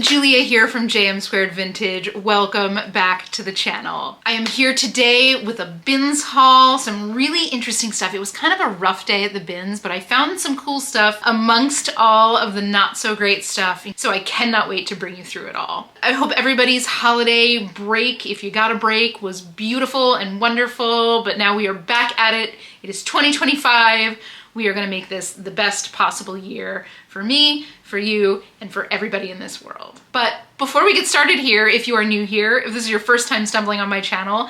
Julia here from JM Squared Vintage. Welcome back to the channel. I am here today with a bins haul, some really interesting stuff. It was kind of a rough day at the bins, but I found some cool stuff amongst all of the not so great stuff, so I cannot wait to bring you through it all. I hope everybody's holiday break, if you got a break, was beautiful and wonderful, but now we are back at it. It is 2025. We are going to make this the best possible year for me, for you, and for everybody in this world. But before we get started here, if you are new here, if this is your first time stumbling on my channel,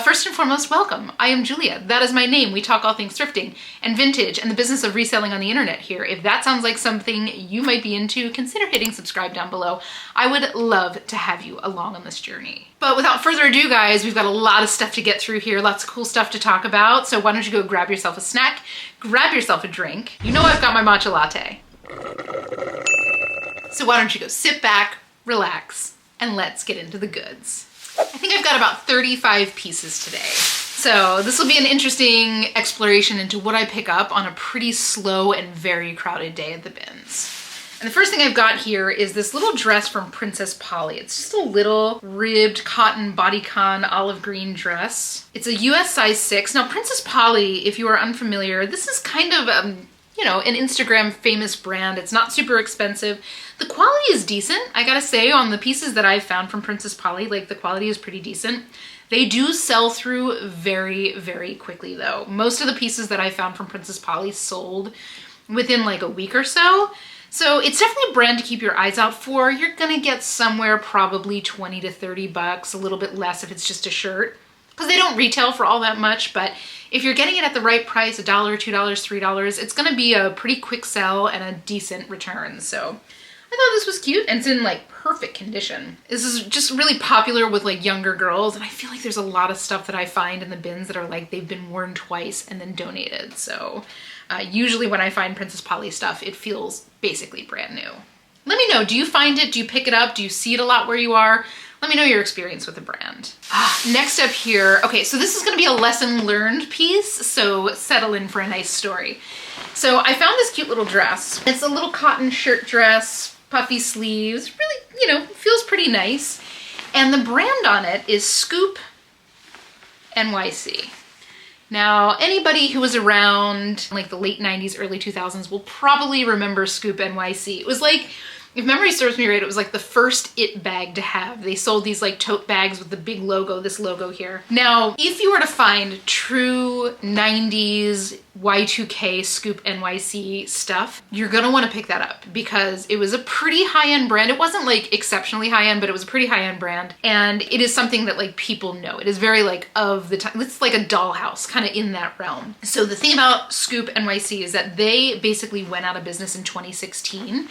first and foremost, welcome. I am Julia. That is my name. We talk all things thrifting and vintage and the business of reselling on the internet here. If that sounds like something you might be into, consider hitting subscribe down below. I would love to have you along on this journey. But without further ado, guys, we've got a lot of stuff to get through here, lots of cool stuff to talk about. So why don't you go grab yourself a snack, grab yourself a drink. You know I've got my matcha latte. So why don't you go sit back, relax, and let's get into the goods. I think I've got about 35 pieces today. So this will be an interesting exploration into what I pick up on a pretty slow and very crowded day at the bins. And the first thing I've got here is this little dress from Princess Polly. It's just a little ribbed cotton bodycon olive green dress. It's a US size 6. Now Princess Polly, if you are unfamiliar, this is kind of you know, an Instagram famous brand. It's not super expensive. The quality is decent, I gotta say. On the pieces that I've found from Princess Polly, like, the quality is pretty decent. They do sell through very, very quickly though. Most of the pieces that I found from Princess Polly sold within like a week or so. So it's definitely a brand to keep your eyes out for. You're gonna get somewhere probably 20 to 30 bucks, a little bit less if it's just a shirt, because they don't retail for all that much. But if you're getting it at the right price, $1, $2, $3, it's gonna be a pretty quick sell and a decent return. So I thought this was cute, and it's in like perfect condition. This is just really popular with like younger girls, and I feel like there's a lot of stuff that I find in the bins that are like they've been worn twice and then donated. So usually when I find Princess Polly stuff, it feels basically brand new. Let me know, do you find it? Do you pick it up? Do you see it a lot where you are? Let me know your experience with the brand. Next up here, okay, so this is gonna be a lesson learned piece, so settle in for a nice story. So I found this cute little dress. It's a little cotton shirt dress, puffy sleeves, really, you know, feels pretty nice. And the brand on it is Scoop NYC. Now, anybody who was around like the late 90s, early 2000s will probably remember Scoop NYC. It was like, if memory serves me right, it was like the first it bag to have. They sold these like tote bags with the big logo, this logo here. Now, if you were to find true 90s Y2K Scoop NYC stuff, you're gonna wanna pick that up because it was a pretty high-end brand. It wasn't like exceptionally high-end, but it was a pretty high-end brand. And it is something that like people know. It is very like of the time. It's like a dollhouse, kind of in that realm. So the thing about Scoop NYC is that they basically went out of business in 2016.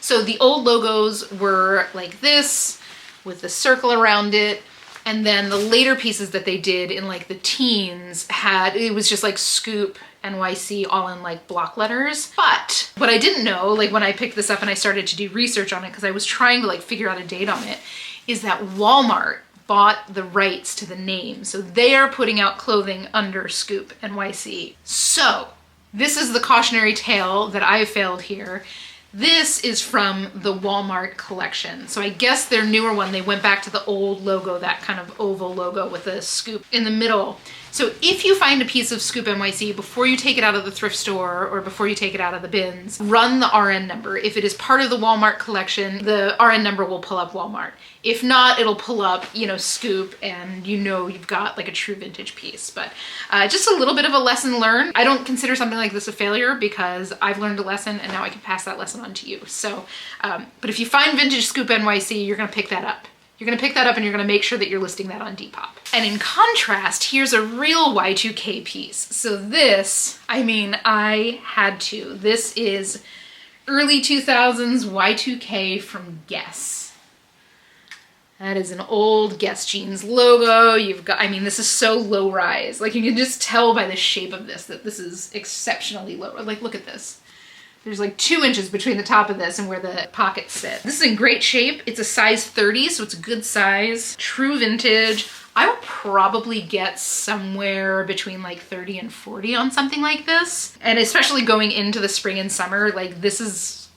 So the old logos were like this with the circle around it. And then the later pieces that they did in like the teens it was just like Scoop NYC all in like block letters. But what I didn't know, like when I picked this up and I started to do research on it, because I was trying to like figure out a date on it, is that Walmart bought the rights to the name. So they are putting out clothing under Scoop NYC. So this is the cautionary tale that I failed here. This is from the Walmart collection. So I guess their newer one, they went back to the old logo, that kind of oval logo with a scoop in the middle. So if you find a piece of Scoop NYC, before you take it out of the thrift store or before you take it out of the bins, run the RN number. If it is part of the Walmart collection, the RN number will pull up Walmart. If not, it'll pull up, you know, Scoop, and you know you've got like a true vintage piece. But just a little bit of a lesson learned. I don't consider something like this a failure because I've learned a lesson and now I can pass that lesson on to you. So, but if you find vintage Scoop NYC, you're gonna pick that up. You're gonna pick that up and you're gonna make sure that you're listing that on Depop. And in contrast, here's a real Y2K piece. So this, I mean, I had to. This is early 2000s Y2K from Guess. That is an old Guess jeans logo. You've got, I mean, this is so low rise. Like you can just tell by the shape of this that this is exceptionally low. Like look at this. There's like 2 inches between the top of this and where the pockets sit. This is in great shape. It's a size 30, so it's a good size. True vintage. I would probably get somewhere between like 30 and 40 on something like this. And especially going into the spring and summer, like this is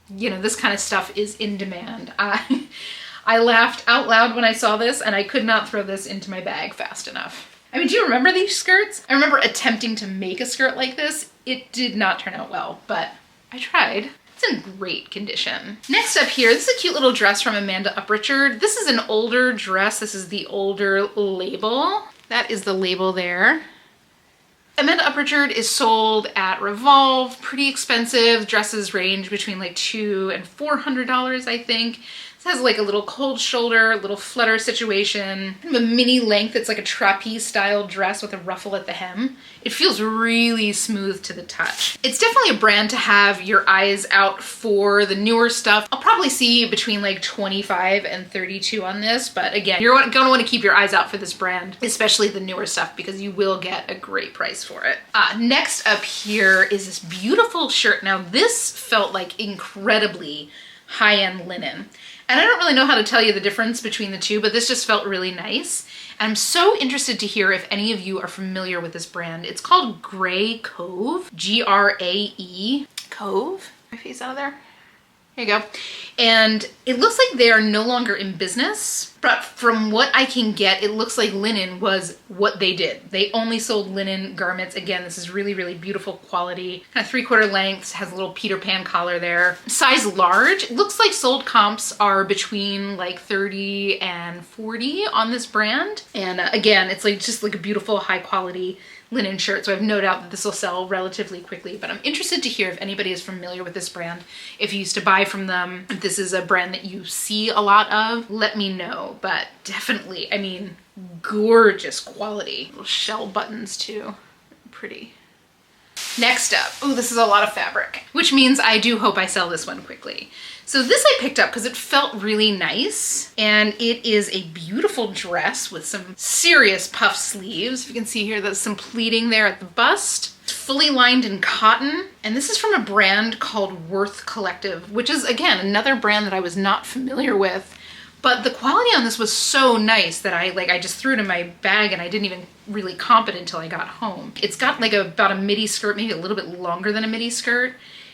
you know, this kind of stuff is in demand. I laughed out loud when I saw this, and I could not throw this into my bag fast enough. I mean, do you remember these skirts? I remember attempting to make a skirt like this. It did not turn out well, but I tried. It's in great condition. Next up here, this is a cute little dress from Amanda Uprichard. This is an older dress. This is the older label. That is the label there. Amanda Uprichard is sold at Revolve, pretty expensive. Dresses range between like $200 and $400, I think. This has like a little cold shoulder, little flutter situation, kind of a mini length. It's like a trapeze style dress with a ruffle at the hem. It feels really smooth to the touch. It's definitely a brand to have your eyes out for. The newer stuff, I'll probably see between like 25 and 32 on this, but again, you're gonna want to keep your eyes out for this brand, especially the newer stuff, because you will get a great price for it. Next up here is this beautiful shirt. Now this felt like incredibly high-end linen. And I don't really know how to tell you the difference between the two, but this just felt really nice. And I'm so interested to hear if any of you are familiar with this brand. It's called Grey Cove, Grae Cove. My face out of there. There you go. And it looks like they are no longer in business, but from what I can get, it looks like linen was what they did. They only sold linen garments. Again, this is really, really beautiful quality. Kind of 3/4 lengths, has a little Peter Pan collar there. Size large. It looks like sold comps are between like 30 and 40 on this brand. And again, it's like just like a beautiful high quality linen shirt, so I have no doubt that this will sell relatively quickly, but I'm interested to hear if anybody is familiar with this brand, if you used to buy from them, if this is a brand that you see a lot of, let me know. But definitely, I mean, gorgeous quality. Little shell buttons too, pretty. Next up, oh, this is a lot of fabric, which means I do hope I sell this one quickly. So this I picked up because it felt really nice, and it is a beautiful dress with some serious puff sleeves. If you can see here, there's some pleating there at the bust. It's fully lined in cotton, and this is from a brand called Worth Collective, which is, again, another brand that I was not familiar with. But the quality on this was so nice that I just threw it in my bag and I didn't even really comp it until I got home. It's got like about a midi skirt, maybe a little bit longer than a midi skirt.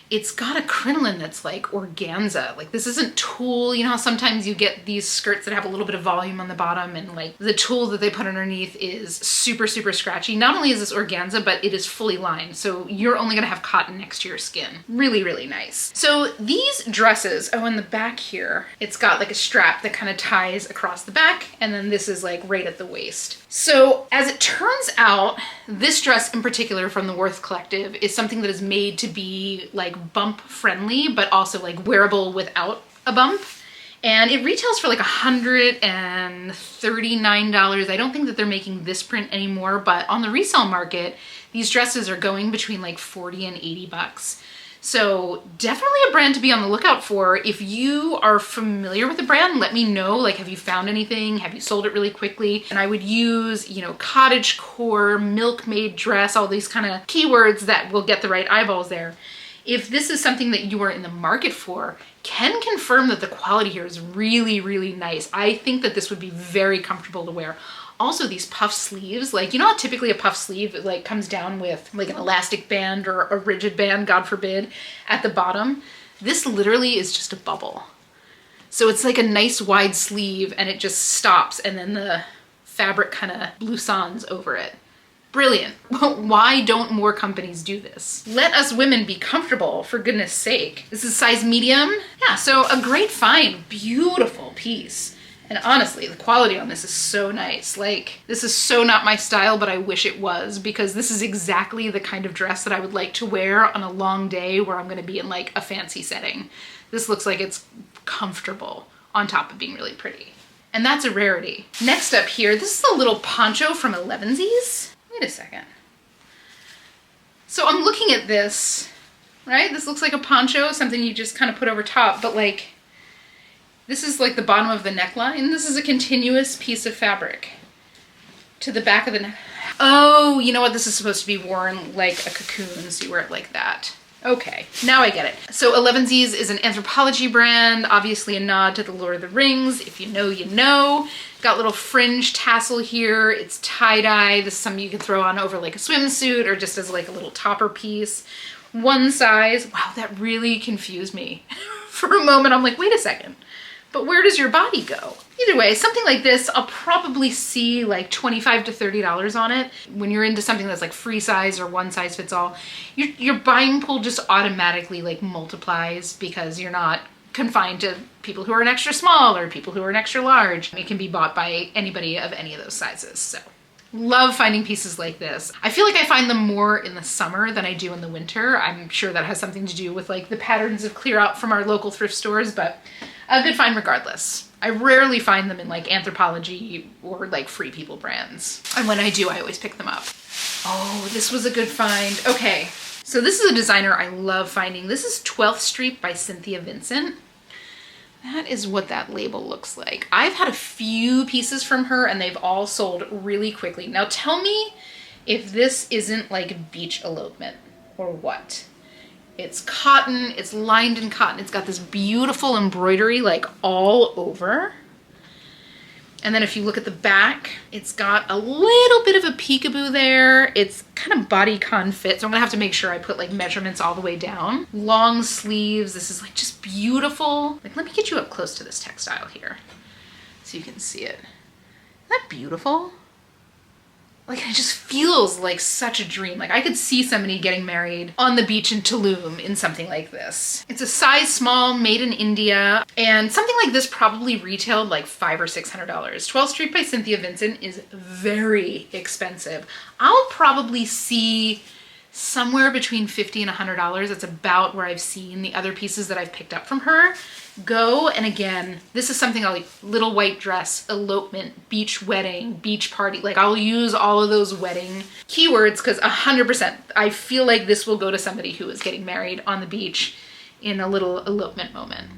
It's got a crinoline that's like organza. Like this isn't tulle. You know how sometimes you get these skirts that have a little bit of volume on the bottom and like the tulle that they put underneath is super, super scratchy. Not only is this organza, but it is fully lined. So you're only gonna have cotton next to your skin. Really, really nice. So these dresses, oh, in the back here, it's got like a strap that kind of ties across the back. And then this is like right at the waist. So as it turns out, this dress in particular from the Worth Collective is something that is made to be like bump friendly, but also like wearable without a bump. And it retails for like $139. I don't think that they're making this print anymore, but on the resale market, these dresses are going between like 40 and 80 bucks. So definitely a brand to be on the lookout for. If you are familiar with the brand, let me know. Like, have you found anything? Have you sold it really quickly? And I would use, you know, cottagecore, milkmaid dress, all these kind of keywords that will get the right eyeballs there. If this is something that you are in the market for, can confirm that the quality here is really, really nice. I think that this would be very comfortable to wear. Also, these puff sleeves, like, you know how typically a puff sleeve like comes down with like an elastic band or a rigid band, God forbid, at the bottom? This literally is just a bubble. So it's like a nice wide sleeve and it just stops and then the fabric kind of bloussons over it. Brilliant. Why don't more companies do this? Let us women be comfortable, for goodness sake. This is size medium. Yeah, so a great find. Beautiful piece. And honestly, the quality on this is so nice. Like, this is so not my style, but I wish it was, because this is exactly the kind of dress that I would like to wear on a long day where I'm gonna be in like a fancy setting. This looks like it's comfortable on top of being really pretty. And that's a rarity. Next up here, this is a little poncho from Elevensies. Wait a second. So I'm looking at this, right? This looks like a poncho, something you just kind of put over top, but like, this is like the bottom of the neckline. This is a continuous piece of fabric to the back of the neck. Oh, you know what? This is supposed to be worn like a cocoon, so you wear it like that. Okay, now I get it. So Elevensies is an Anthropology brand, obviously a nod to the Lord of the Rings. If you know, you know. Got a little fringe tassel here. It's tie-dye. This is something you can throw on over like a swimsuit or just as like a little topper piece. one size. Wow, that really confused me. For a moment, I'm like, wait a second, but where does your body go? Either way, something like this, I'll probably see like $25 to $30 on it. When you're into something that's like free size or one size fits all, your buying pool just automatically like multiplies because you're not confined to people who are an extra small or people who are an extra large. It can be bought by anybody of any of those sizes. So love finding pieces like this. I feel like I find them more in the summer than I do in the winter. I'm sure that has something to do with like the patterns of clear out from our local thrift stores, but a good find regardless. I rarely find them in like Anthropologie or like Free People brands. And when I do, I always pick them up. Oh, this was a good find. Okay, so this is a designer I love finding. This is 12th Street by Cynthia Vincent. That is what that label looks like. I've had a few pieces from her and they've all sold really quickly. Now tell me if this isn't like beach elopement or what. It's cotton, it's lined in cotton. It's got this beautiful embroidery like all over. And then if you look at the back, it's got a little bit of a peekaboo there. It's kind of bodycon fit, so I'm gonna have to make sure I put like measurements all the way down. Long sleeves, this is like just beautiful. Like, let me get you up close to this textile here so you can see it. Isn't that beautiful? Like, it just feels like such a dream. Like, I could see somebody getting married on the beach in Tulum in something like this. It's a size small, made in India, and something like this probably retailed like $500 or $600. 12th Street by Cynthia Vincent is very expensive. I'll probably see somewhere between $50 and $100. That's about where I've seen the other pieces that I've picked up from her go. And again, this is something I'll like, little white dress, elopement, beach wedding, beach party. Like, I'll use all of those wedding keywords because 100%, I feel like this will go to somebody who is getting married on the beach in a little elopement moment.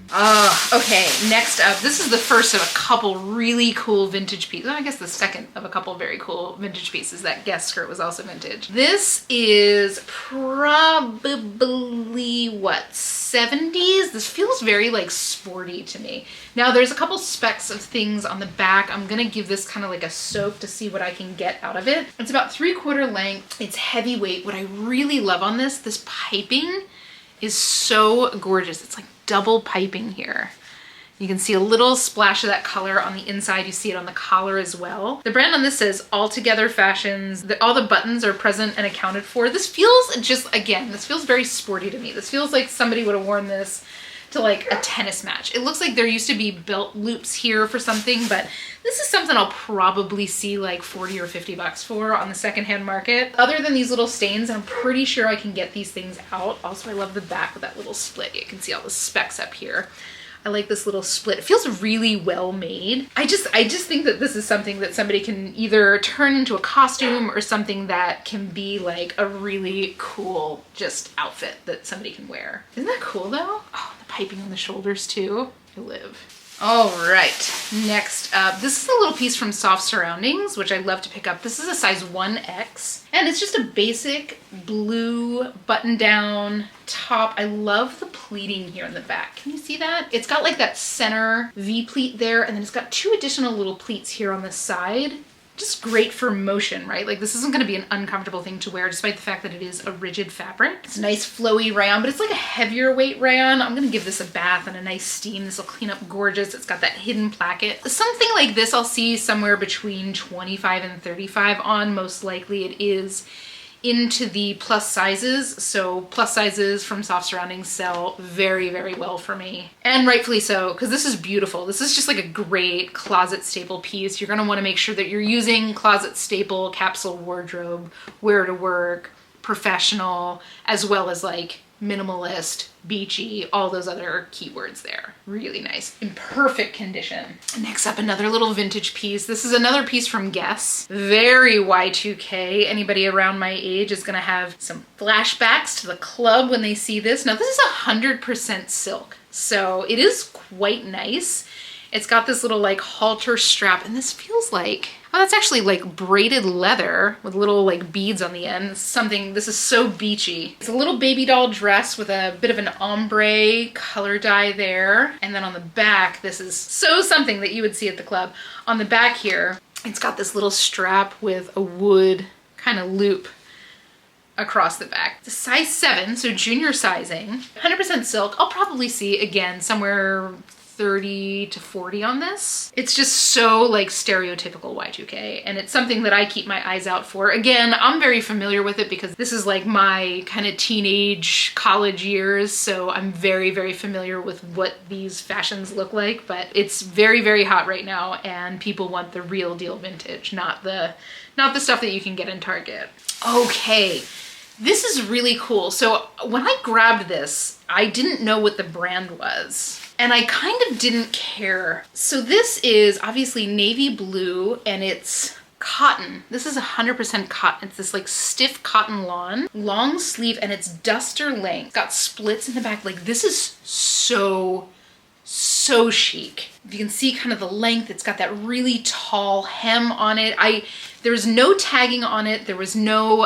Okay, next up, this is the first of a couple really cool vintage pieces. I guess the second of a couple very cool vintage pieces. That guest skirt was also vintage. This is probably, what, 70s? This feels very like sporty to me. Now there's a couple specks of things on the back. I'm gonna give this kind of like a soak to see what I can get out of it. It's about 3/4 length. It's heavyweight. What I really love on this piping is so gorgeous. It's like double piping here. You can see a little splash of that color on the inside. You see it on the collar as well. The brand on this says Allog Together Fashions. All the buttons are present and accounted for. This feels just, again, this feels very sporty to me. This feels like somebody would have worn this to like a tennis match. It looks like there used to be belt loops here for something, but this is something I'll probably see like 40 or 50 bucks for on the secondhand market. Other than these little stains, I'm pretty sure I can get these things out. Also, I love the back with that little split. You can see all the specks up here. I like this little split. It feels really well made. I just think that this is something that somebody can either turn into a costume or something that can be like a really cool just outfit that somebody can wear. Isn't that cool though? Oh, the piping on the shoulders too. I live. All right, next up, this is a little piece from Soft Surroundings, which I love to pick up. This is a size 1X, and it's just a basic blue button-down top. I love the pleating here in the back. Can you see that? It's got like that center V-pleat there, and then it's got 2 additional little pleats here on the side. Just great for motion, right? Like, this isn't gonna be an uncomfortable thing to wear despite the fact that it is a rigid fabric. It's a nice flowy rayon, but it's like a heavier weight rayon. I'm gonna give this a bath and a nice steam. This will clean up gorgeous. It's got that hidden placket. Something like this I'll see somewhere between 25 and 35 on. Most likely it is into the plus sizes. So plus sizes from Soft Surroundings sell very, very well for me. And rightfully so, because this is beautiful. This is just like a great closet staple piece. You're gonna wanna make sure that you're using closet staple, capsule wardrobe, wear to work, professional, as well as like minimalist, beachy, all those other keywords there. Really nice, in perfect condition. Next up, another little vintage piece. This is another piece from Guess. Very Y2K. Anybody around my age is gonna have some flashbacks to the club when they see this. Now this is 100% silk, so it is quite nice. It's got this little like halter strap, and this feels like, oh, that's actually like braided leather with little like beads on the end. This is so beachy. It's a little baby doll dress with a bit of an ombre color dye there. And then on the back, this is so something that you would see at the club. On the back here, it's got this little strap with a wood kind of loop across the back. It's a size 7, so junior sizing. 100% silk. I'll probably see, again, somewhere 30 to 40 on this. It's just so like stereotypical Y2K, and it's something that I keep my eyes out for. Again, I'm very familiar with it because this is like my kind of teenage college years, so I'm very, very familiar with what these fashions look like, but it's very, very hot right now, and people want the real deal vintage, not the stuff that you can get in Target. Okay. This is really cool. So when I grabbed this, I didn't know what the brand was, and I kind of didn't care. So this is obviously navy blue, and it's cotton. This is 100% cotton. It's this like stiff cotton lawn, long sleeve, and it's duster length. Got splits in the back. Like, this is so chic. You can see kind of the length. It's got that really tall hem on it. There was no tagging on it. There was no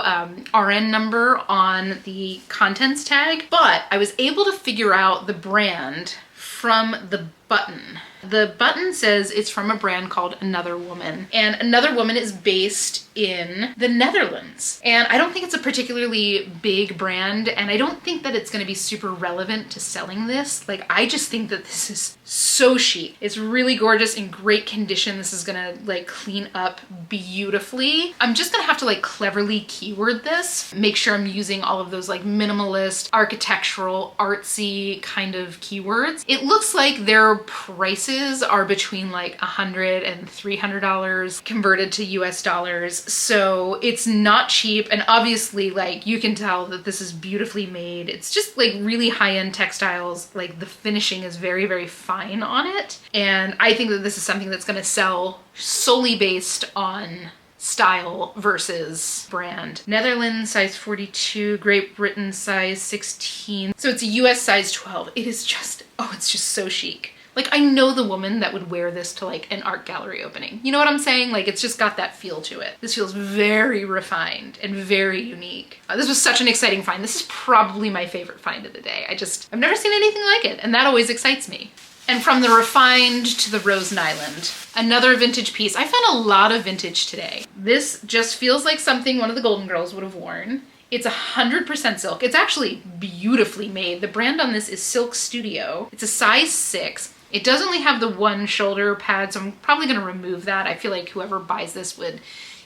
RN number on the contents tag, but I was able to figure out the brand from the button. The button says it's from a brand called Another Woman, and Another Woman is based in the Netherlands. And I don't think it's a particularly big brand, and I don't think that it's gonna be super relevant to selling this. Like, I just think that this is so chic. It's really gorgeous, in great condition. This is gonna like clean up beautifully. I'm just gonna have to like cleverly keyword this, make sure I'm using all of those like minimalist, architectural, artsy kind of keywords. It looks like their prices are between like $100 and $300 converted to US dollars. So it's not cheap. And obviously, like, you can tell that this is beautifully made. It's just like really high-end textiles. Like, the finishing is very, very fine on it. And I think that this is something that's going to sell solely based on style versus brand. Netherlands size 42, Great Britain size 16. So it's a US size 12. It is just, oh, it's just so chic. Like, I know the woman that would wear this to like an art gallery opening. You know what I'm saying? Like, it's just got that feel to it. This feels very refined and very unique. This was such an exciting find. This is probably my favorite find of the day. I've never seen anything like it, and that always excites me. And from the refined to the rose nyland, another vintage piece. I found a lot of vintage today. This just feels like something one of the Golden Girls would have worn. It's 100% silk. It's actually beautifully made. The brand on this is Silk Studio. It's a size 6. It does only have the one shoulder pad, so I'm probably gonna remove that. I feel like whoever buys this would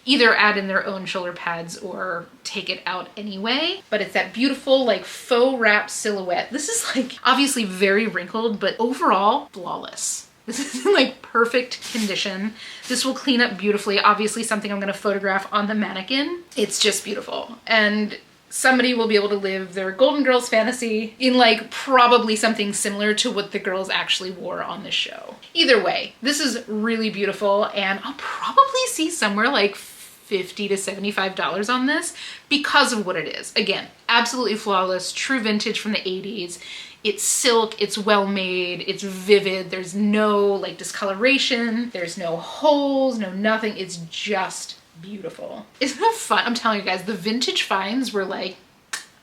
either add in their own shoulder pads or take it out anyway. But it's that beautiful like faux wrap silhouette. This is like obviously very wrinkled, but overall flawless. This is in like perfect condition. This will clean up beautifully. Obviously something I'm gonna photograph on the mannequin. It's just beautiful. And somebody will be able to live their Golden Girls fantasy in like probably something similar to what the girls actually wore on the show. Either way, this is really beautiful, and I'll probably see somewhere like $50 to $75 on this because of what it is. Again, absolutely flawless, true vintage from the 80s. It's silk, it's well made, it's vivid, there's no like discoloration, there's no holes, no nothing. It's just beautiful. Isn't that fun? I'm telling you guys, the vintage finds were like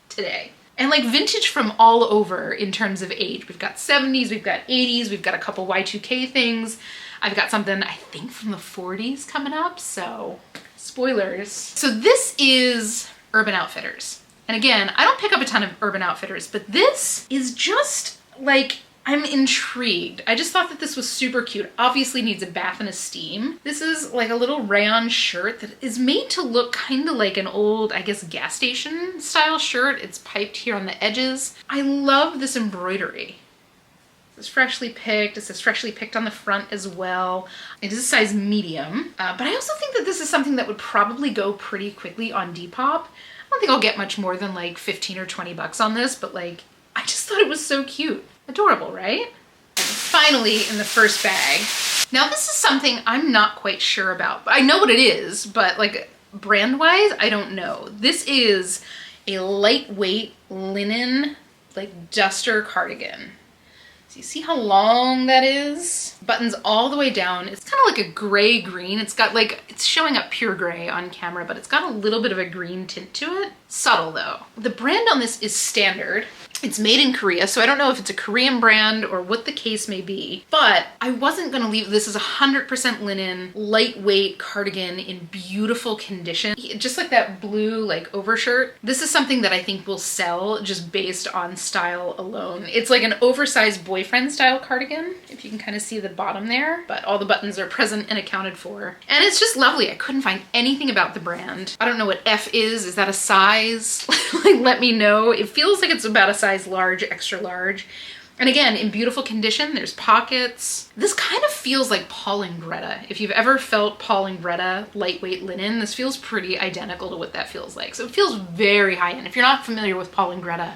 today. And like vintage from all over in terms of age. We've got 70s, we've got 80s, we've got a couple Y2K things. I've got something I think from the 40s coming up, so spoilers. So this is Urban Outfitters. And again, I don't pick up a ton of Urban Outfitters, but this is just like, I'm intrigued. I just thought that this was super cute. Obviously needs a bath and a steam. This is like a little rayon shirt that is made to look kind of like an old, I guess, gas station style shirt. It's piped here on the edges. I love this embroidery. It's freshly picked. It says freshly picked on the front as well. It is a size medium, but I also think that this is something that would probably go pretty quickly on Depop. I don't think I'll get much more than like 15 or 20 bucks on this, but like, I just thought it was so cute. Adorable, right? And finally, in the first bag. Now this is something I'm not quite sure about. I know what it is, but like brand-wise, I don't know. This is a lightweight linen, like duster cardigan. So you see how long that is? Buttons all the way down. It's kind of like a gray green. It's got like, it's showing up pure gray on camera, but it's got a little bit of a green tint to it. Subtle though. The brand on this is Standard. It's made in Korea, so I don't know if it's a Korean brand or what the case may be, but I wasn't gonna leave. This is 100% linen, lightweight cardigan in beautiful condition. Just like that blue like overshirt. This is something that I think will sell just based on style alone. It's like an oversized boyfriend style cardigan, if you can kind of see the bottom there, but all the buttons are present and accounted for. And it's just lovely. I couldn't find anything about the brand. I don't know what F is. Is that a size? Like, let me know. It feels like it's about a size large, extra large. And again, in beautiful condition, there's pockets. This kind of feels like Paul and Greta. If you've ever felt Paul and Greta lightweight linen, this feels pretty identical to what that feels like. So it feels very high end. If you're not familiar with Paul and Greta,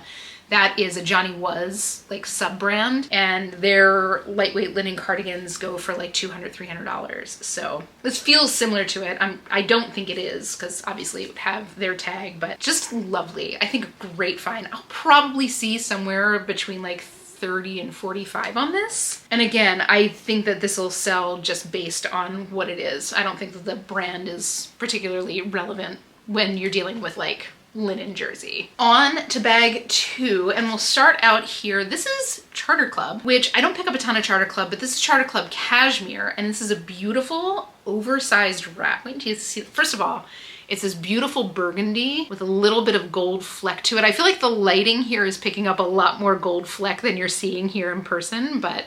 that is a Johnny Was like sub brand, and their lightweight linen cardigans go for like $200, $300. So this feels similar to it. I don't think it is, because obviously it would have their tag, but just lovely. I think a great find. I'll probably see somewhere between like 30 and 45 on this. And again, I think that this will sell just based on what it is. I don't think that the brand is particularly relevant when you're dealing with like linen jersey. On to bag 2, and we'll start out here. This is Charter Club, which I don't pick up a ton of Charter Club, but this is Charter Club cashmere, and this is a beautiful oversized wrap. Wait until you see. First of all, it's this beautiful burgundy with a little bit of gold fleck to it. I feel like the lighting here is picking up a lot more gold fleck than you're seeing here in person, but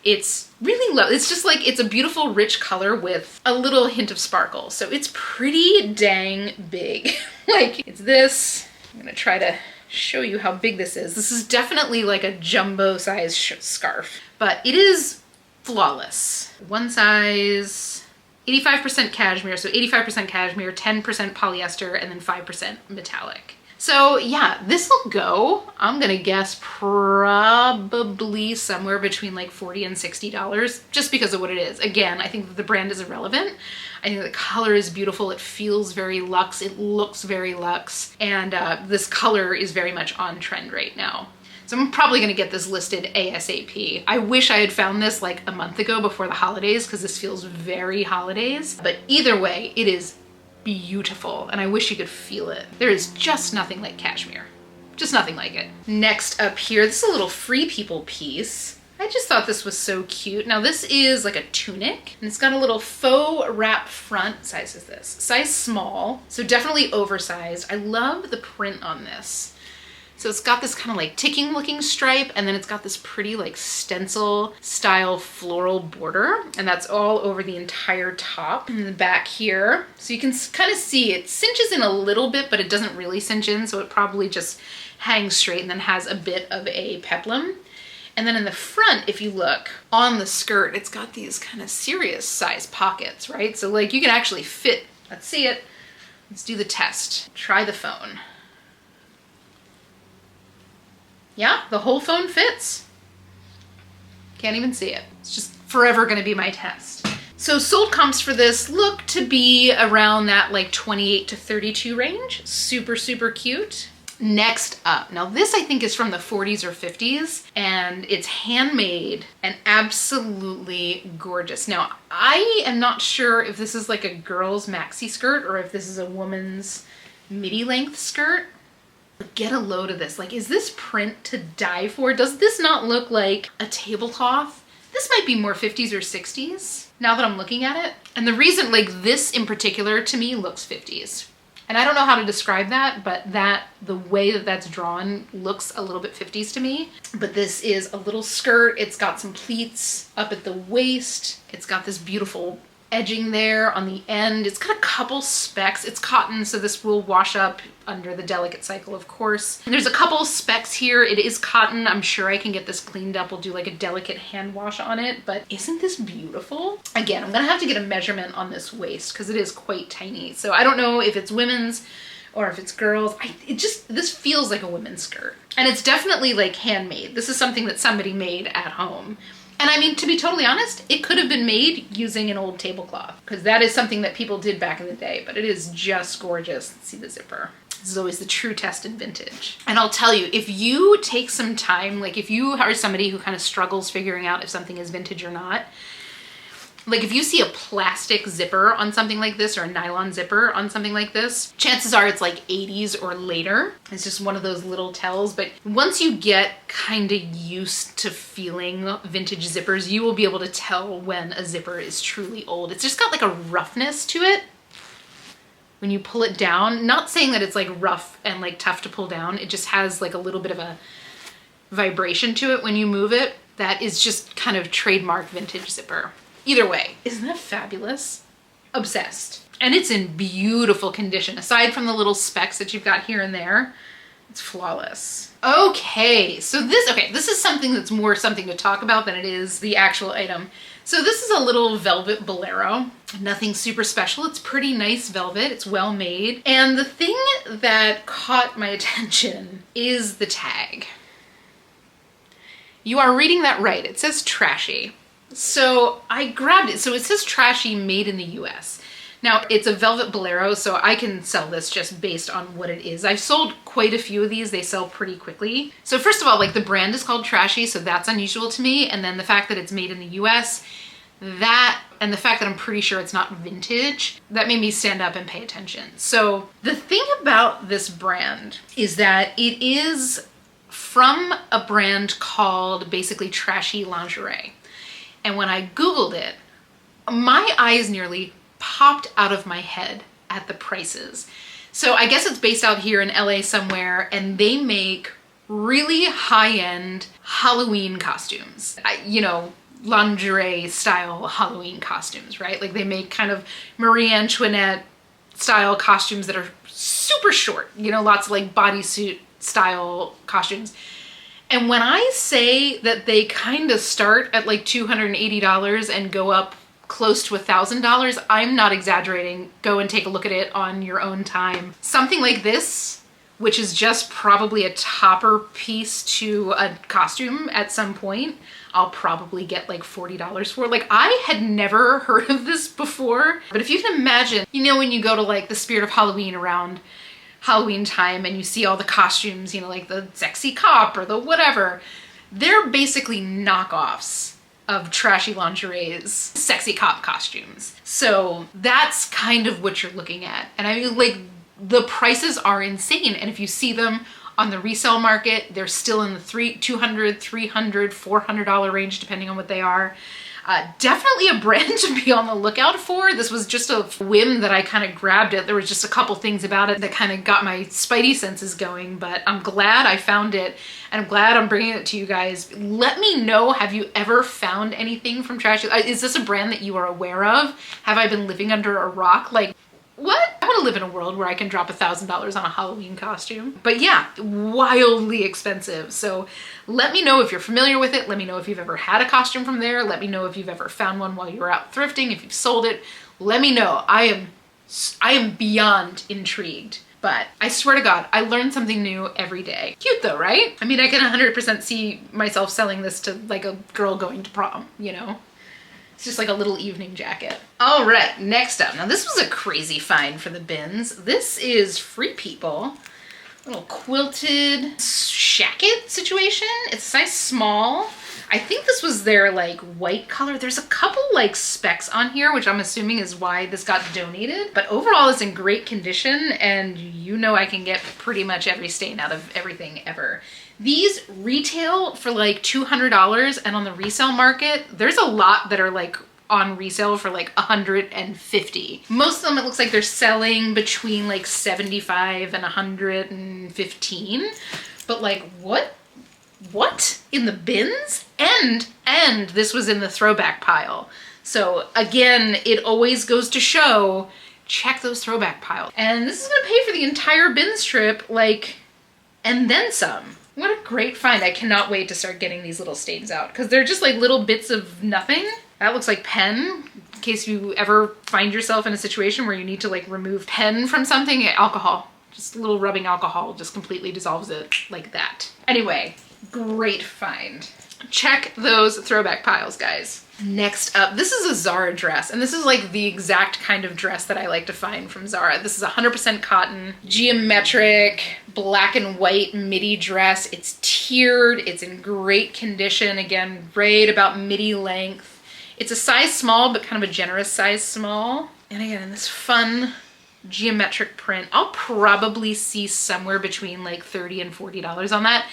it's really lovely. It's just like, it's a beautiful rich color with a little hint of sparkle. So it's pretty dang big. Like, it's this. I'm gonna try to show you how big this is. This is definitely like a jumbo size scarf, but it is flawless. One size, 85% cashmere. So 85% cashmere, 10% polyester, and then 5% metallic. So yeah, this will go, I'm gonna guess, probably somewhere between like $40 and $60, just because of what it is. Again, I think that the brand is irrelevant. I think the color is beautiful. It feels very luxe. It looks very luxe. And this color is very much on trend right now. So I'm probably gonna get this listed ASAP. I wish I had found this like a month ago before the holidays, because this feels very holidays. But either way, it is beautiful, and I wish you could feel it. There is just nothing like cashmere. Just nothing like it. Next up here, this is a little Free People piece. I just thought this was so cute. Now this is like a tunic, and it's got a little faux wrap front. What size is this? Size small, so definitely oversized. I love the print on this. So it's got this kind of like ticking looking stripe, and then it's got this pretty like stencil style floral border, and that's all over the entire top and the back here. So you can kind of see it cinches in a little bit, but it doesn't really cinch in, so it probably just hangs straight and then has a bit of a peplum. And then in the front, if you look on the skirt, it's got these kind of serious size pockets, right? So like you can actually fit, let's see it. Let's do the test. Try the phone. Yeah, the whole phone fits. Can't even see it. It's just forever gonna be my test. So sold comps for this look to be around that like 28 to 32 range. Super, super cute. Next up, now this I think is from the 40s or 50s, and it's handmade and absolutely gorgeous. Now, I am not sure if this is like a girl's maxi skirt or if this is a woman's midi length skirt. Get a load of this. Like, is this print to die for? Does this not look like a tablecloth? This might be more 50s or 60s now that I'm looking at it. And the reason, like, this in particular to me looks 50s. And I don't know how to describe that, but the way that that's drawn looks a little bit 50s to me. But this is a little skirt. It's got some pleats up at the waist. It's got this beautiful edging there on the end. It's got a couple specks. It's cotton, so this will wash up under the delicate cycle, of course. And there's a couple specks here. It is cotton. I'm sure I can get this cleaned up. We'll do like a delicate hand wash on it, but isn't this beautiful? Again, I'm gonna have to get a measurement on this waist because it is quite tiny. So I don't know if it's women's or if it's girls. This feels like a women's skirt. And it's definitely like handmade. This is something that somebody made at home. And I mean, to be totally honest, it could have been made using an old tablecloth, because that is something that people did back in the day, but it is just gorgeous. Let's see the zipper. This is always the true test in vintage. And I'll tell you, if you take some time, like if you are somebody who kind of struggles figuring out if something is vintage or not, Like if you see a plastic zipper on something like this or a nylon zipper on something like this, chances are it's like 80s or later. It's just one of those little tells. But once you get kind of used to feeling vintage zippers, you will be able to tell when a zipper is truly old. It's just got like a roughness to it when you pull it down. Not saying that it's like rough and like tough to pull down. It just has like a little bit of a vibration to it when you move it. That is just kind of trademark vintage zipper. Either way, isn't that fabulous? Obsessed. And it's in beautiful condition. Aside from the little specks that you've got here and there, it's flawless. Okay, so this is something that's more something to talk about than it is the actual item. So this is a little velvet bolero. Nothing super special. It's pretty nice velvet. It's well made. And the thing that caught my attention is the tag. You are reading that right. It says trashy. So I grabbed it. So it says trashy, made in the US. Now it's a velvet bolero, so I can sell this just based on what it is. I've sold quite a few of these. They sell pretty quickly. So first of all, like the brand is called Trashy, so that's unusual to me. And then the fact that it's made in the US, that, and the fact that I'm pretty sure it's not vintage, that made me stand up and pay attention. So the thing about this brand is that it is from a brand called basically Trashy Lingerie. And when I Googled it, my eyes nearly popped out of my head at the prices. So I guess it's based out here in LA somewhere, and they make really high-end Halloween costumes. You know, lingerie style Halloween costumes, right? Like they make kind of Marie Antoinette style costumes that are super short, you know, lots of like bodysuit style costumes. And when I say that they kind of start at like $280 and go up close to $1,000, I'm not exaggerating. Go and take a look at it on your own time. Something like this, which is just probably a topper piece to a costume at some point, I'll probably get like $40 for. Like I had never heard of this before, but if you can imagine, you know, when you go to like the Spirit of Halloween around Halloween time and you see all the costumes, you know, like the sexy cop or the whatever, they're basically knockoffs of Trashy Lingerie's sexy cop costumes. So that's kind of what you're looking at. And I mean, like the prices are insane. And if you see them on the resale market, they're still in the $200, $300, $400 range, depending on what they are. Definitely a brand to be on the lookout for. This was just a whim that I kind of grabbed it. There was just a couple things about it that kind of got my spidey senses going, but I'm glad I found it and I'm glad I'm bringing it to you guys. Let me know, have you ever found anything from Trashy? Is this a brand that you are aware of? Have I been living under a rock? Like, what? I want to live in a world where I can drop $1,000 on a Halloween costume. But yeah, wildly expensive. So let me know if you're familiar with it. Let me know if you've ever had a costume from there. Let me know if you've ever found one while you were out thrifting, if you've sold it. Let me know. I am beyond intrigued. But I swear to God, I learn something new every day. Cute though, right? I mean, I can 100% see myself selling this to like a girl going to prom, you know? It's just like a little evening jacket. All right, next up. Now this was a crazy find for the bins. This is Free People. Little quilted shacket situation. It's size small. I think this was their like white color. There's a couple like specks on here, which I'm assuming is why this got donated. But overall it's in great condition, and you know I can get pretty much every stain out of everything ever. These retail for like $200, and on the resale market, there's a lot that are like on resale for like $150. Most of them, it looks like they're selling between like $75 and $115. But like, what in the bins? And this was in the throwback pile. So again, it always goes to show, check those throwback piles. And this is gonna pay for the entire bin strip, like, and then some. What a great find. I cannot wait to start getting these little stains out because they're just like little bits of nothing. That looks like pen, in case you ever find yourself in a situation where you need to like remove pen from something. Alcohol, just a little rubbing alcohol just completely dissolves it like that. Anyway, great find. Check those throwback piles, guys. Next up, this is a Zara dress, and this is like the exact kind of dress that I like to find from Zara. This is 100% cotton, geometric, black and white midi dress. It's tiered, it's in great condition. Again, right about midi length. It's a size small, but kind of a generous size small. And again, in this fun geometric print, I'll probably see somewhere between like $30 and $40 on that.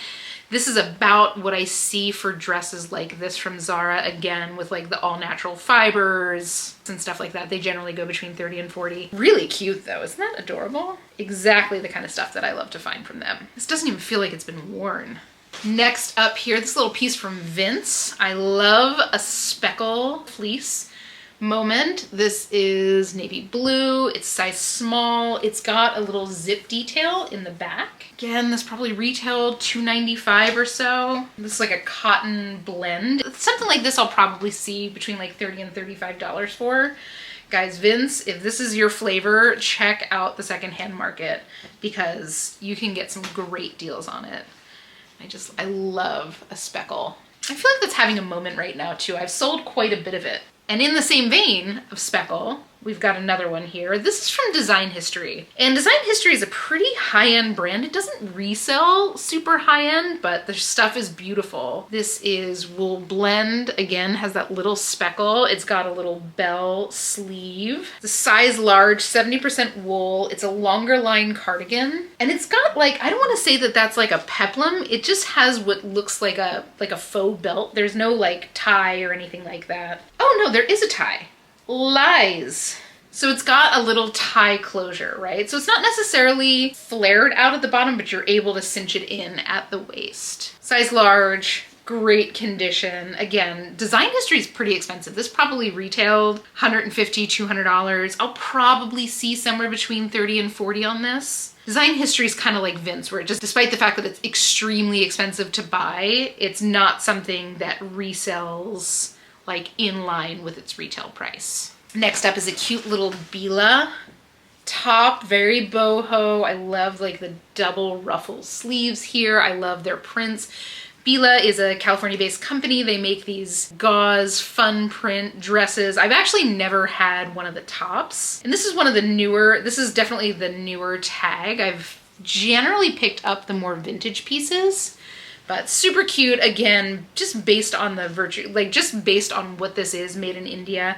This is about what I see for dresses like this from Zara, again, with like the all natural fibers and stuff like that. They generally go between 30 and 40. Really cute though, isn't that adorable? Exactly the kind of stuff that I love to find from them. This doesn't even feel like it's been worn. Next up here, this little piece from Vince. I love a speckle fleece moment. This is navy blue, it's size small, it's got a little zip detail in the back. Again, this probably retailed $2.95 or so. This is like a cotton blend. Something like this I'll probably see between like $30 and $35 for. Guys, Vince, if this is your flavor, check out the secondhand market because you can get some great deals on it. I love a speckle. I feel like that's having a moment right now too. I've sold quite a bit of it. And in the same vein of speckle, we've got another one here. This is from Design History. And Design History is a pretty high-end brand. It doesn't resell super high-end, but the stuff is beautiful. This is Wool Blend. Again, has that little speckle. It's got a little bell sleeve. It's a size large, 70% wool. It's a longer line cardigan. And it's got like, I don't want to say that that's like a peplum. It just has what looks like a faux belt. There's no like tie or anything like that. Oh no, there is a tie. Lies. So it's got a little tie closure, right? So it's not necessarily flared out at the bottom, but you're able to cinch it in at the waist. Size large, great condition. Again, Design History is pretty expensive. This probably retailed $150, $200. I'll probably see somewhere between 30 and 40 on this. Design History is kind of like Vince, where just despite the fact that it's extremely expensive to buy, it's not something that resells like in line with its retail price. Next up is a cute little Bila top, very boho. I love like the double ruffle sleeves here. I love their prints. Bila is a California-based company. They make these gauze fun print dresses. I've actually never had one of the tops. And this is one of the newer, this is definitely the newer tag. I've generally picked up the more vintage pieces. But super cute, again, just based on the just based on what this is, made in India.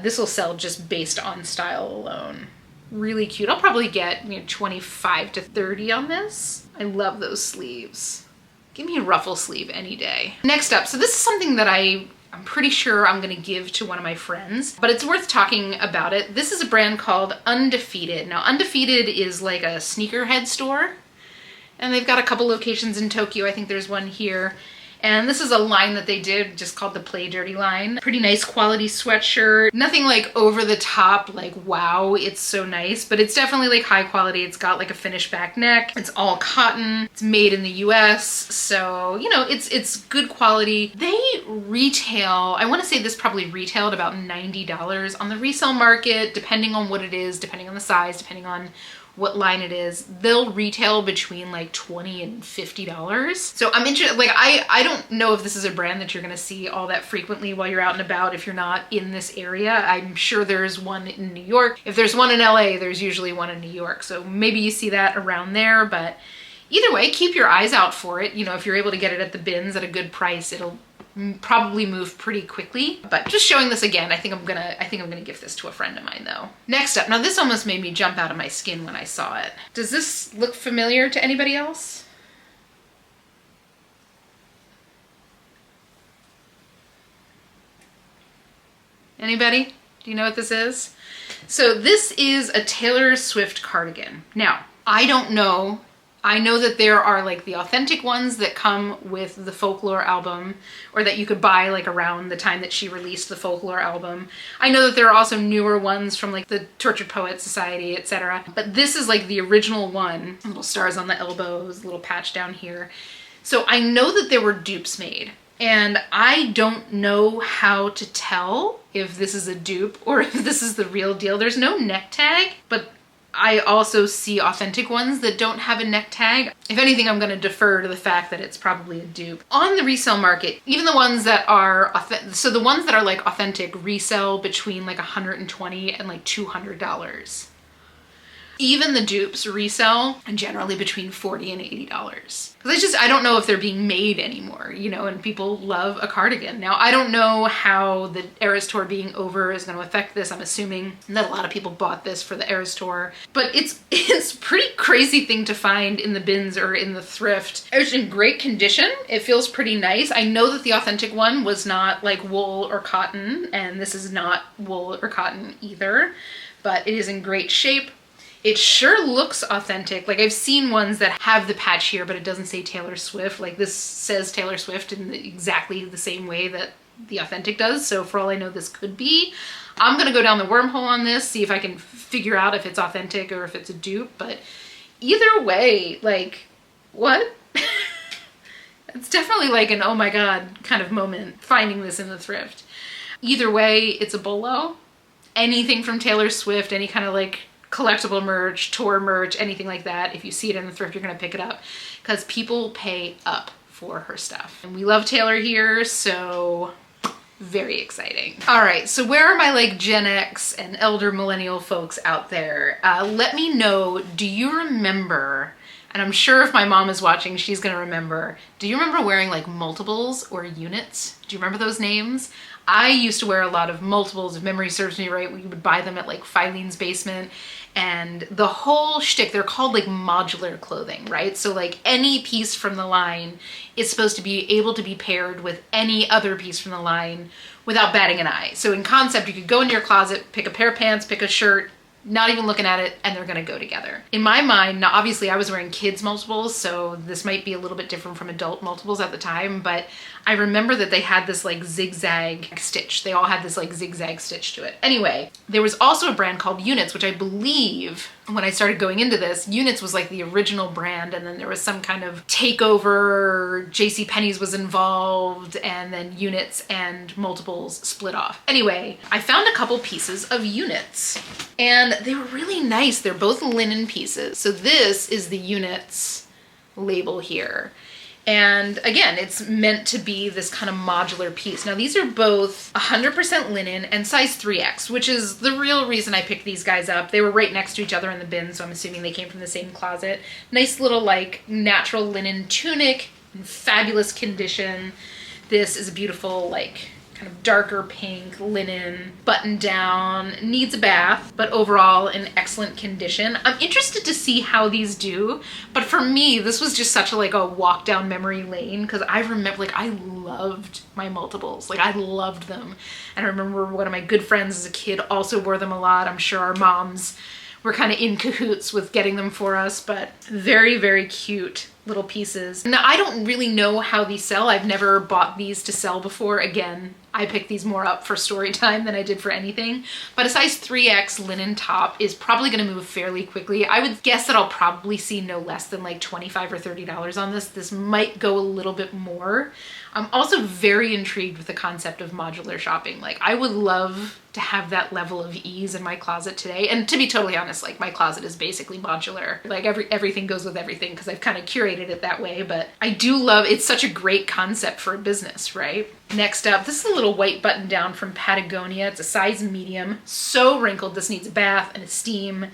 This will sell just based on style alone. Really cute. I'll probably get 25 to 30 on this. I love those sleeves. Give me a ruffle sleeve any day. Next up, so this is something that I'm pretty sure I'm gonna give to one of my friends, but it's worth talking about it. This is a brand called Undefeated. Now, Undefeated is like a sneakerhead store. And they've got a couple locations in Tokyo. I think there's one here. And this is a line that they did just called the Play Dirty line. Pretty nice quality sweatshirt. Nothing like over the top, like wow, it's so nice, but it's definitely like high quality. It's got like a finished back neck. It's all cotton. It's made in the US. So, it's good quality. They retail, I want to say this probably retailed about $90 on the resale market, depending on what it is, depending on the size, depending on what line it is. They'll retail between like $20 and $50. So I'm interested, like I don't know if this is a brand that you're gonna see all that frequently while you're out and about if you're not in this area. I'm sure there's one in New York. If there's one in LA, there's usually one in New York. So maybe you see that around there, but either way, keep your eyes out for it. If you're able to get it at the bins at a good price, it'll probably move pretty quickly. But just showing this again, I think I'm gonna give this to a friend of mine though. Next up, now this almost made me jump out of my skin when I saw it. Does this look familiar to anybody else? Anybody? Do you know what this is? So this is a Taylor Swift cardigan. Now, I don't know. I know that there are like the authentic ones that come with the Folklore album, or that you could buy like around the time that she released the Folklore album. I know that there are also newer ones from like the Tortured Poets Society, etc. But this is like the original one. Little stars on the elbows, little patch down here. So I know that there were dupes made, and I don't know how to tell if this is a dupe or if this is the real deal. There's no neck tag, but I also see authentic ones that don't have a neck tag. If anything, I'm going to defer to the fact that it's probably a dupe. On the resale market, even the ones that are so the ones that are like authentic resell between like $120 and like $200. Even the dupes resell generally between $40 and $80. Because I don't know if they're being made anymore, you know, and people love a cardigan. Now, I don't know how the Eras Tour being over is going to affect this. I'm assuming that a lot of people bought this for the Eras Tour, but it's a pretty crazy thing to find in the bins or in the thrift. It's in great condition. It feels pretty nice. I know that the authentic one was not like wool or cotton, and this is not wool or cotton either, but it is in great shape. It sure looks authentic. Like I've seen ones that have the patch here, but it doesn't say Taylor Swift. Like this says Taylor Swift in exactly the same way that the authentic does. So for all I know, this could be. I'm gonna go down the wormhole on this, see if I can figure out if it's authentic or if it's a dupe, but either way, like, what? It's definitely like an oh my God kind of moment finding this in the thrift. Either way, it's a bolo. Anything from Taylor Swift, any kind of like collectible merch, tour merch, anything like that. If you see it in the thrift, you're gonna pick it up because people pay up for her stuff. And we love Taylor here, so very exciting. All right, so where are my like Gen X and elder millennial folks out there? Let me know, do you remember, and I'm sure if my mom is watching, she's gonna remember, do you remember wearing like multiples or units? Do you remember those names? I used to wear a lot of multiples, if memory serves me right. We would buy them at like Filene's Basement, and the whole shtick, they're called like modular clothing, right? So like any piece from the line is supposed to be able to be paired with any other piece from the line without batting an eye. So in concept, you could go into your closet, pick a pair of pants, pick a shirt, not even looking at it, and they're gonna go together. In my mind, now obviously I was wearing kids multiples, so this might be a little bit different from adult multiples at the time, but I remember that they had this like zigzag stitch. They all had this like zigzag stitch to it. Anyway, there was also a brand called Units, which I believe when I started going into this, Units was like the original brand, and then there was some kind of takeover, JCPenney's was involved, and then Units and multiples split off. Anyway, I found a couple pieces of Units, and they were really nice. They're both linen pieces. So this is the Units label here. And again, it's meant to be this kind of modular piece. Now these are both 100% linen and size 3X, which is the real reason I picked these guys up. They were right next to each other in the bin, so I'm assuming they came from the same closet. Nice little like natural linen tunic in fabulous condition. This is a beautiful like kind of darker pink linen button down, needs a bath, but overall in excellent condition. I'm interested to see how these do, but for me, this was just such a like a walk down memory lane because I remember like I loved my multiples. Like I loved them. And I remember one of my good friends as a kid also wore them a lot. I'm sure our moms were kind of in cahoots with getting them for us, but very, very cute little pieces. Now, I don't really know how these sell. I've never bought these to sell before. Again, I picked these more up for story time than I did for anything, but a size 3X linen top is probably gonna move fairly quickly. I would guess that I'll probably see no less than like $25 or $30 on this. This might go a little bit more. I'm also very intrigued with the concept of modular shopping. Like I would love to have that level of ease in my closet today. And to be totally honest, like my closet is basically modular. Like everything goes with everything because I've kind of curated it that way, but I do love, it's such a great concept for a business, right? Next up, this is a little white button down from Patagonia. It's a size medium, so wrinkled. This needs a bath and a steam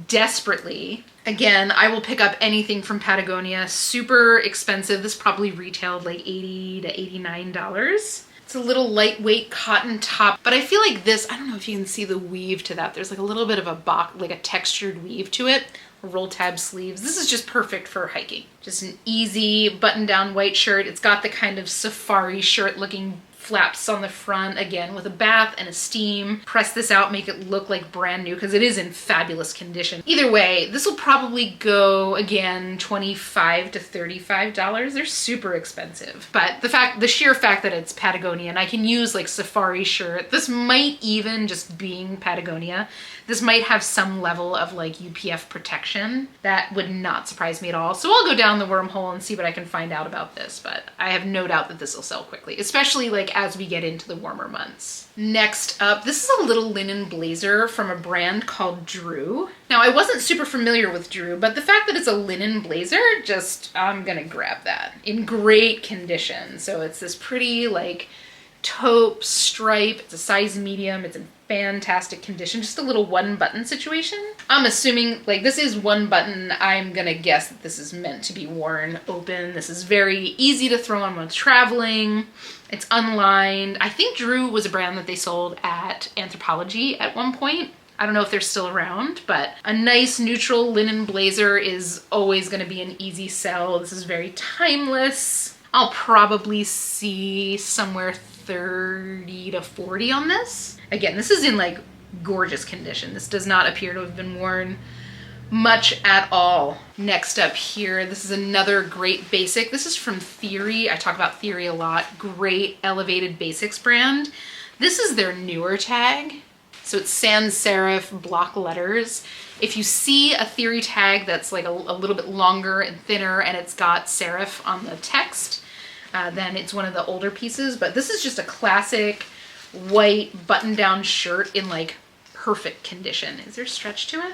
desperately. Again, I will pick up anything from Patagonia. Super expensive. This probably retailed like $80 to $89. It's a little lightweight cotton top, but I feel like this, I don't know if you can see the weave to that. There's like a little bit of a box, like a textured weave to it. Roll tab sleeves. This is just perfect for hiking. Just an easy button down white shirt. It's got the kind of safari shirt looking flaps on the front, again with a bath and a steam. Press this out, make it look like brand new because it is in fabulous condition. Either way, this will probably go again $25 to $35. They're super expensive, but the sheer fact that it's Patagonia and I can use like safari shirt, this might even just being Patagonia, this might have some level of like UPF protection. That would not surprise me at all. So I'll go down the wormhole and see what I can find out about this, but I have no doubt that this will sell quickly, especially like as we get into the warmer months. Next up, this is a little linen blazer from a brand called Drew. Now I wasn't super familiar with Drew, but the fact that it's a linen blazer, I'm gonna grab that. In great condition. So it's this pretty like taupe stripe. It's a size medium. It's in fantastic condition. Just a little one button situation. I'm assuming, like, this is one button. I'm gonna guess that this is meant to be worn open. This is very easy to throw on when traveling. It's unlined. I think Drew was a brand that they sold at Anthropologie at one point. I don't know if they're still around, but a nice neutral linen blazer is always gonna be an easy sell. This is very timeless. I'll probably see somewhere 30 to 40 on this. Again, this is in like gorgeous condition. This does not appear to have been worn much at all. Next up here, this is another great basic. This is from Theory. I talk about Theory a lot. Great elevated basics brand. This is their newer tag. So it's sans serif block letters. If you see a Theory tag that's like a little bit longer and thinner and it's got serif on the text, then it's one of the older pieces. But this is just a classic white button-down shirt in like perfect condition. Is there stretch to it?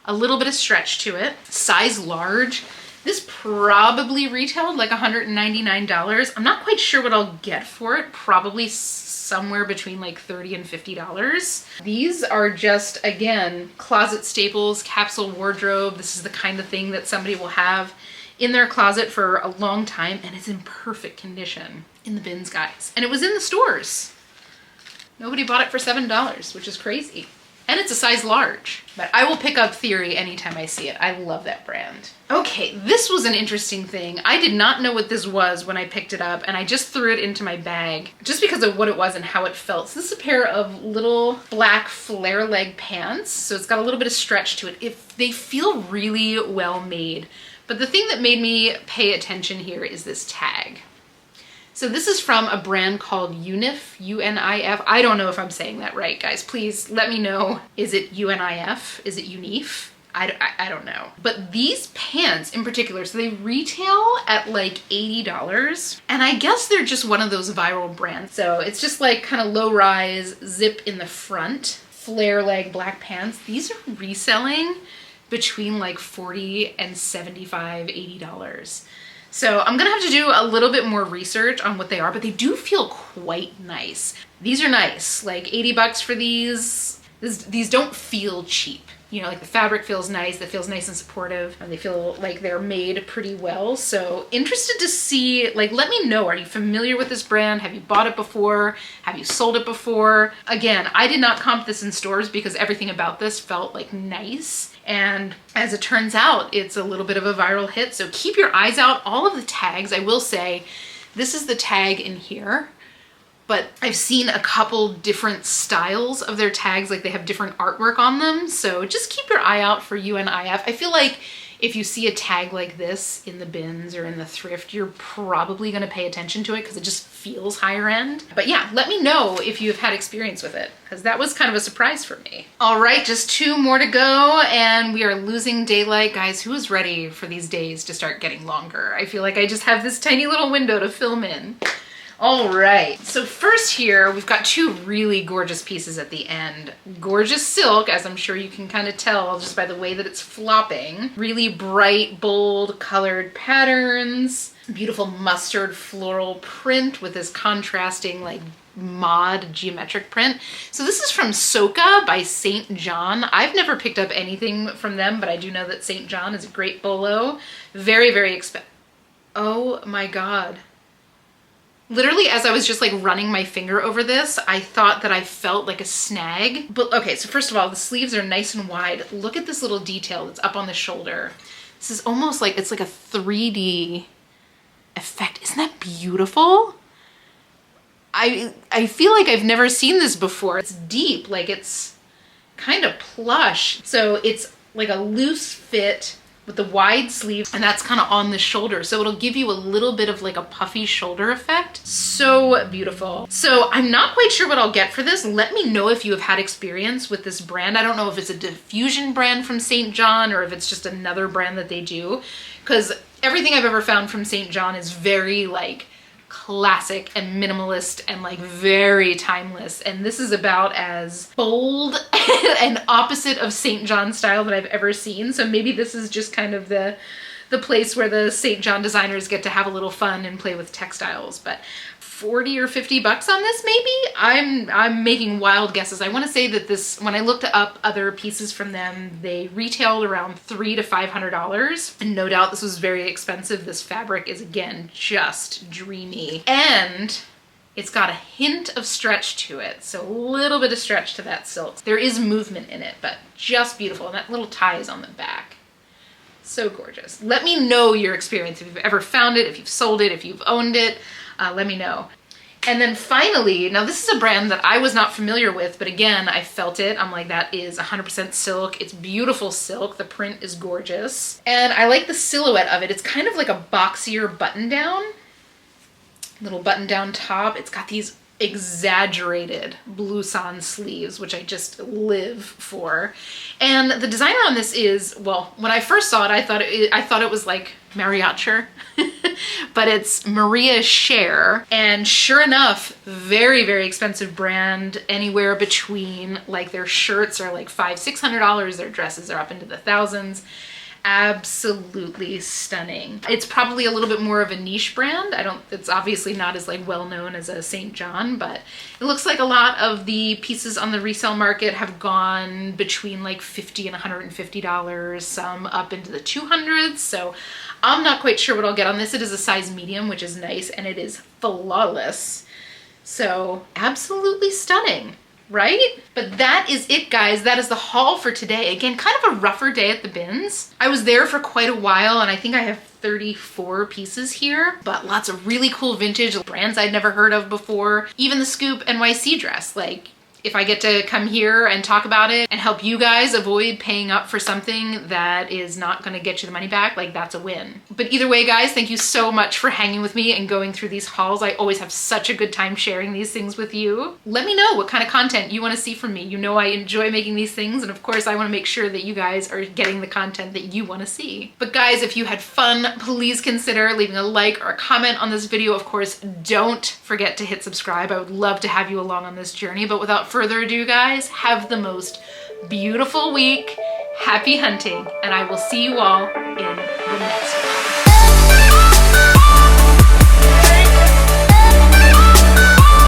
A little bit of stretch to it. Size large. This probably retailed like $199. I'm not quite sure what I'll get for it. Probably somewhere between like $30 and $50. These are just, again, closet staples, capsule wardrobe. This is the kind of thing that somebody will have in their closet for a long time, and it's in perfect condition in the bins, guys. And it was in the stores. Nobody bought it for $7, which is crazy. And it's a size large, but I will pick up Theory anytime I see it. I love that brand. Okay, this was an interesting thing. I did not know what this was when I picked it up, and I just threw it into my bag just because of what it was and how it felt. So this is a pair of little black flare leg pants. So it's got a little bit of stretch to it. They feel really well made. But the thing that made me pay attention here is this tag. So this is from a brand called Unif, U-N-I-F. I don't know if I'm saying that right, guys. Please let me know. Is it U-N-I-F? Is it Unif? I don't know. But these pants in particular, so they retail at like $80. And I guess they're just one of those viral brands. So it's just like kind of low rise, zip in the front, flare leg black pants. These are reselling between like $40 and $75, $80. So I'm gonna have to do a little bit more research on what they are, but they do feel quite nice. These are nice, like 80 bucks for these. These don't feel cheap. You know, like the fabric feels nice, that feels nice and supportive, and they feel like they're made pretty well. So interested to see, like, let me know, are you familiar with this brand? Have you bought it before? Have you sold it before? Again, I did not comp this in stores because everything about this felt like nice. And as it turns out, it's a little bit of a viral hit. So keep your eyes out. All of the tags, I will say, this is the tag in here. But I've seen a couple different styles of their tags, like they have different artwork on them. So just keep your eye out for UNIF. I feel like if you see a tag like this in the bins or in the thrift, you're probably gonna pay attention to it because it just feels higher end. But yeah, let me know if you've had experience with it, because that was kind of a surprise for me. All right, just 2 more to go and we are losing daylight. Guys, who is ready for these days to start getting longer? I feel like I just have this tiny little window to film in. All right, so first here, we've got 2 really gorgeous pieces at the end. Gorgeous silk, as I'm sure you can kind of tell just by the way that it's flopping. Really bright, bold, colored patterns. Beautiful mustard floral print with this contrasting like mod geometric print. So this is from Soka by St. John. I've never picked up anything from them, but I do know that St. John is a great bolo. Very, very expensive. Oh my God. Literally, as I was just like running my finger over this, I thought that I felt like a snag. But okay, so first of all, the sleeves are nice and wide. Look at this little detail that's up on the shoulder. This is almost like, it's like a 3D effect. Isn't that beautiful? I feel like I've never seen this before. It's deep, like it's kind of plush. So it's like a loose fit with the wide sleeve, and that's kind of on the shoulder. So it'll give you a little bit of like a puffy shoulder effect. So beautiful. So I'm not quite sure what I'll get for this. Let me know if you have had experience with this brand. I don't know if it's a diffusion brand from St. John or if it's just another brand that they do, because everything I've ever found from St. John is very like classic and minimalist and like very timeless. And this is about as bold and opposite of St. John style that I've ever seen. So maybe this is just kind of the place where the St. John designers get to have a little fun and play with textiles. But 40 or 50 bucks on this maybe. I'm making wild guesses. I want to say that this, when I looked up other pieces from them, they retailed around $300 to $500. And no doubt this was very expensive. This fabric is, again, just dreamy. And it's got a hint of stretch to it. So a little bit of stretch to that silk. There is movement in it, but just beautiful. And that little tie is on the back. So gorgeous. Let me know your experience. If you've ever found it, if you've sold it, if you've owned it, let me know. And then finally, now this is a brand that I was not familiar with, but again, I felt it. I'm like, that is 100% silk. It's beautiful silk. The print is gorgeous. And I like the silhouette of it. It's kind of like a boxier button down, little button down top. It's got these exaggerated blouson sleeves, which I just live for. And the designer on this is, well, when I first saw it, I thought it was like mariachi, but it's Maria Scher. And sure enough, very, very expensive brand, anywhere between, like, their shirts are like $500–600, their dresses are up into the thousands. Absolutely stunning. It's probably a little bit more of a niche brand. It's obviously not as like well known as a St. John, but it looks like a lot of the pieces on the resale market have gone between like $50 and $150, some up into the 200s. So I'm not quite sure what I'll get on this. It is a size medium, which is nice, and it is flawless. So absolutely stunning. Right? But that is it, guys. That is the haul for today. Again, kind of a rougher day at the bins. I was there for quite a while, and I think I have 34 pieces here, but lots of really cool vintage brands I'd never heard of before. Even the Scoop NYC dress, like, if I get to come here and talk about it and help you guys avoid paying up for something that is not going to get you the money back, like, that's a win. But either way, guys, thank you so much for hanging with me and going through these hauls. I always have such a good time sharing these things with you. Let me know what kind of content you want to see from me. You know I enjoy making these things, and of course I want to make sure that you guys are getting the content that you want to see. But guys, if you had fun, please consider leaving a like or a comment on this video. Of course, don't forget to hit subscribe. I would love to have you along on this journey, but without further ado, guys, have the most beautiful week. Happy hunting, and I will see you all in the next one.